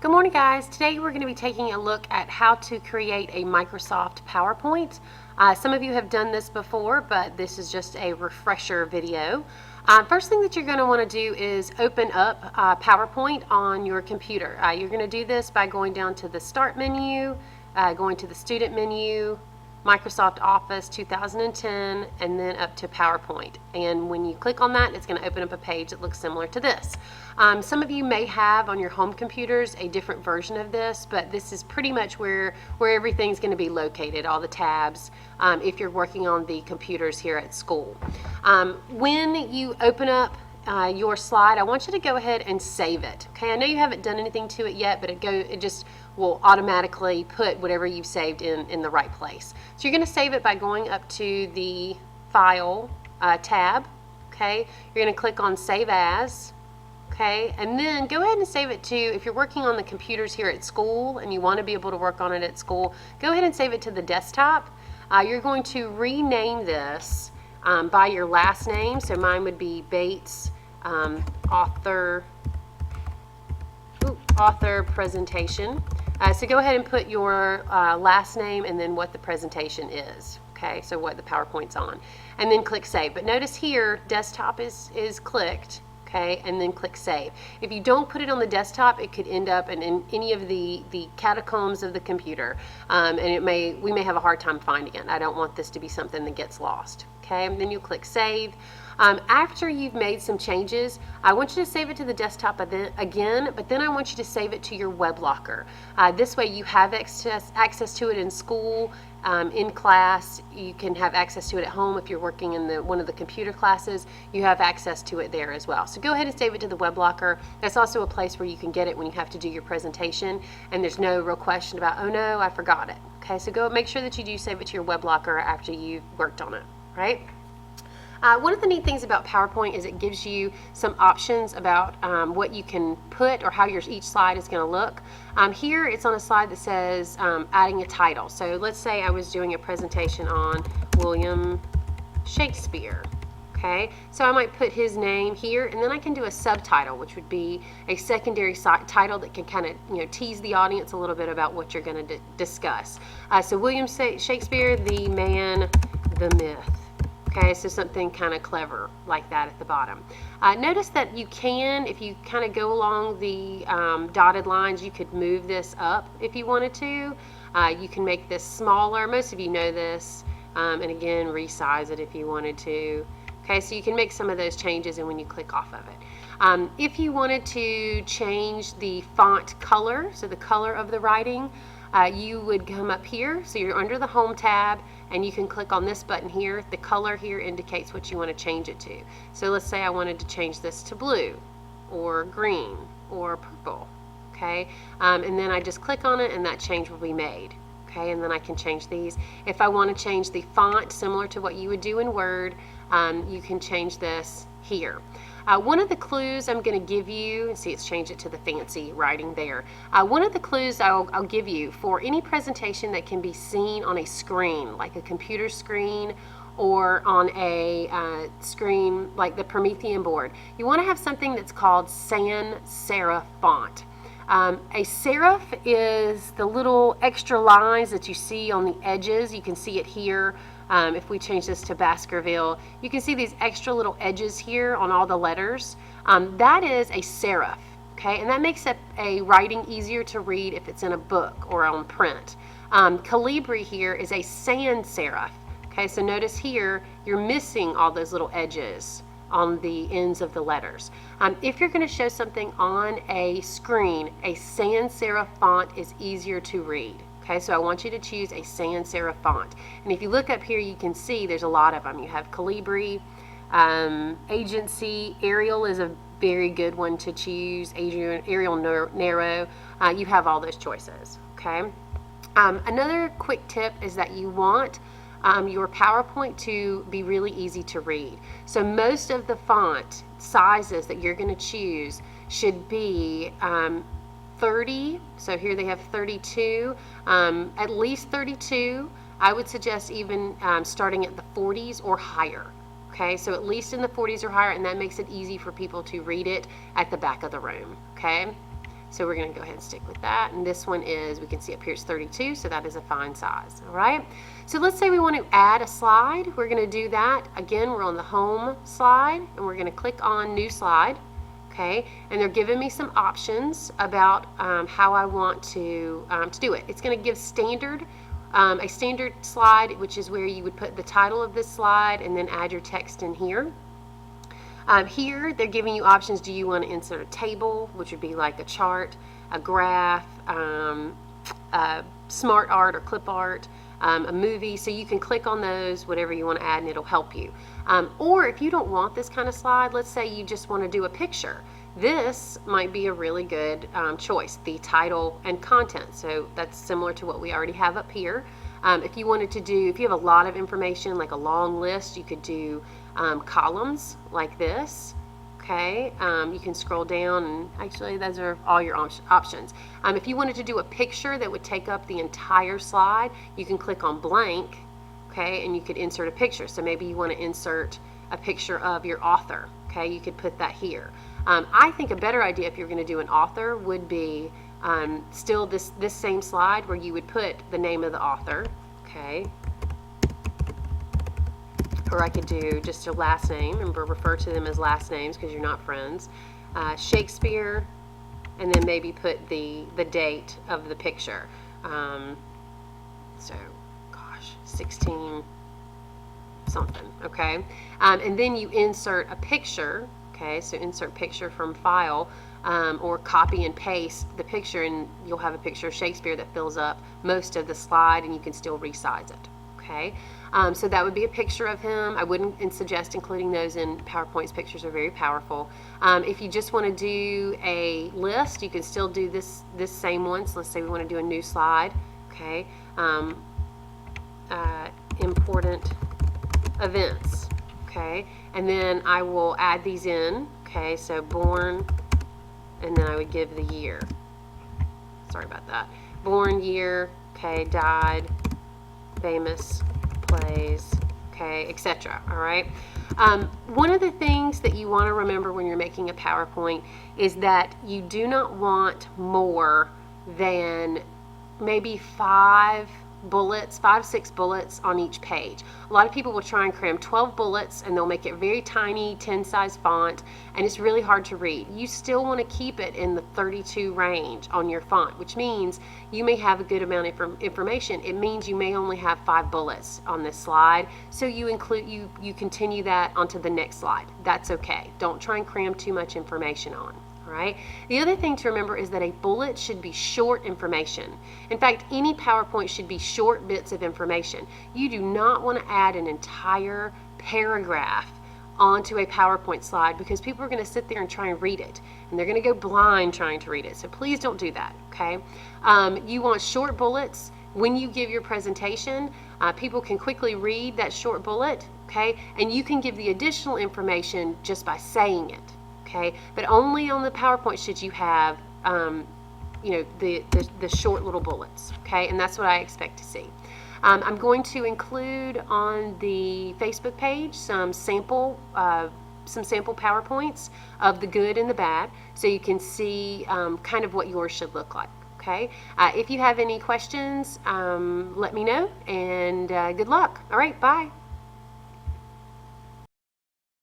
Good morning, guys. Today we're going to be taking a look at how to create a Microsoft PowerPoint. Some of you have done this before, but this is just a refresher video. First thing that you're going to want to do is open up PowerPoint on your computer. You're going to do this by going down to the Start menu, going to the Student menu, Microsoft Office 2010, and then up to PowerPoint. And when you click on that, it's going to open up a page that looks similar to this. Some of you may have on your home computers a different version of this, but this is pretty much where everything's going to be located, all the tabs, if you're working on the computers here at school. When you open up your slide, I want you to go ahead and save it. Okay, I know you haven't done anything to it yet, but it just will automatically put whatever you've saved in the right place. So you're going to save it by going up to the File tab. Okay, you're going to click on Save As. Okay, and then go ahead and save it to, if you're working on the computers here at school and you want to be able to work on it at school, go ahead and save it to the desktop. You're going to rename this by your last name. So mine would be Bates author presentation. So go ahead and put your last name and then what the presentation is. Okay, so what the PowerPoint's on, and then click Save. But notice here, desktop is clicked. Okay, and then click Save. If you don't put it on the desktop, it could end up in any of the catacombs of the computer, and we may have a hard time finding it. I don't want this to be something that gets lost. Okay, and then you click Save. After you've made some changes, I want you to save it to the desktop again, but then I want you to save it to your web locker. This way you have access to it in school, in class. You can have access to it at home. If you're working in one of the computer classes, you have access to it there as well. So go ahead and save it to the web locker. That's also a place where you can get it when you have to do your presentation, and there's no real question about, oh no, I forgot it. Okay, so go make sure that you do save it to your web locker after you've worked on it, right? One of the neat things about PowerPoint is it gives you some options about what you can put or how each slide is going to look. Here it's on a slide that says adding a title. So let's say I was doing a presentation on William Shakespeare. Okay, so I might put his name here, and then I can do a subtitle, which would be a secondary title that can kind of tease the audience a little bit about what you're going to discuss. So William Shakespeare, the man, the myth. Okay, so something kind of clever like that at the bottom. Notice that you can, if you kind of go along the dotted lines, you could move this up if you wanted to. You can make this smaller. Most of you know this. And again, resize it if you wanted to. Okay, so you can make some of those changes and when you click off of it. If you wanted to change the font color, so the color of the writing, you would come up here. So you're under the Home tab, and you can click on this button here. The color here indicates what you want to change it to. So let's say I wanted to change this to blue or green or purple. Okay, and then I just click on it and that change will be made. Okay, and then I can change these. If I want to change the font similar to what you would do in Word, you can change this here. One of the clues I'm going to give you, see it's changed it to the fancy writing there. One of the clues I'll give you for any presentation that can be seen on a screen, like a computer screen or on a screen like the Promethean board, you want to have something that's called sans serif font. A serif is the little extra lines that you see on the edges. You can see it here. If we change this to Baskerville, you can see these extra little edges here on all the letters. That is a serif, okay? And that makes a writing easier to read if it's in a book or on print. Calibri here is a sans serif, okay? So notice here, you're missing all those little edges on the ends of the letters. If you're going to show something on a screen, a sans serif font is easier to read. Okay, so I want you to choose a sans serif font. And if you look up here, you can see there's a lot of them. You have Calibri, Agency, Arial is a very good one to choose, Arial Narrow. You have all those choices, okay? Another quick tip is that you want your PowerPoint to be really easy to read. So most of the font sizes that you're going to choose should be 30, so here they have 32, at least 32. I would suggest even starting at the 40s or higher. Okay, so at least in the 40s or higher, and that makes it easy for people to read it at the back of the room. Okay, So we're going to go ahead and stick with that. And this one is, we can see up here it's 32, so that is a fine size. All right. So let's say we want to add a slide. We're going to do that. Again, we're on the home slide, and we're going to click on new slide. Okay, and they're giving me some options about how I want to do it. It's going to give standard, a standard slide, which is where you would put the title of this slide and then add your text in here. Here, they're giving you options. Do you want to insert a table, which would be like a chart, a graph, smart art or clip art, a movie? So you can click on those, whatever you want to add, and it'll help you. Or if you don't want this kind of slide, let's say you just want to do a picture. This might be a really good choice, the title and content. So that's similar to what we already have up here. If you wanted to do, if you have a lot of information, like a long list, you could do columns like this. Okay, you can scroll down, and actually those are all your options. If you wanted to do a picture that would take up the entire slide, you can click on blank, okay, and you could insert a picture. So maybe you want to insert a picture of your author, okay, you could put that here. I think a better idea if you're going to do an author would be still this same slide where you would put the name of the author, okay, or I could do just a last name and refer to them as last names because you're not friends. Shakespeare, and then maybe put the date of the picture. So, gosh, 16 something, okay? And then you insert a picture, okay? So insert picture from file, or copy and paste the picture, and you'll have a picture of Shakespeare that fills up most of the slide, and you can still resize it, okay? So that would be a picture of him. I wouldn't suggest including those in PowerPoints. Pictures are very powerful. If you just want to do a list, you can still do this same one. So let's say we want to do a new slide, okay? Important events, okay? And then I will add these in, okay? So born, and then I would give the year. Sorry about that. Born, year, okay, died, famous, plays, okay, etc. All right. One of the things that you want to remember when you're making a PowerPoint is that you do not want more than maybe 6 bullets on each page. A lot of people will try and cram 12 bullets, and they'll make it very tiny 10 size font, and it's really hard to read. You still want to keep it in the 32 range on your font, which means you may have a good amount of information. It means you may only have 5 bullets on this slide, so you continue that onto the next slide. That's okay. Don't try and cram too much information on. Right? The other thing to remember is that a bullet should be short information. In fact, any PowerPoint should be short bits of information. You do not want to add an entire paragraph onto a PowerPoint slide because people are going to sit there and try and read it, and they're going to go blind trying to read it. So please don't do that, okay? You want short bullets. When you give your presentation, people can quickly read that short bullet, okay? And you can give the additional information just by saying it. Okay, but only on the PowerPoint should you have, the short little bullets. Okay, and that's what I expect to see. I'm going to include on the Facebook page some sample PowerPoints of the good and the bad, so you can see kind of what yours should look like. Okay, if you have any questions, let me know, and good luck. All right, bye.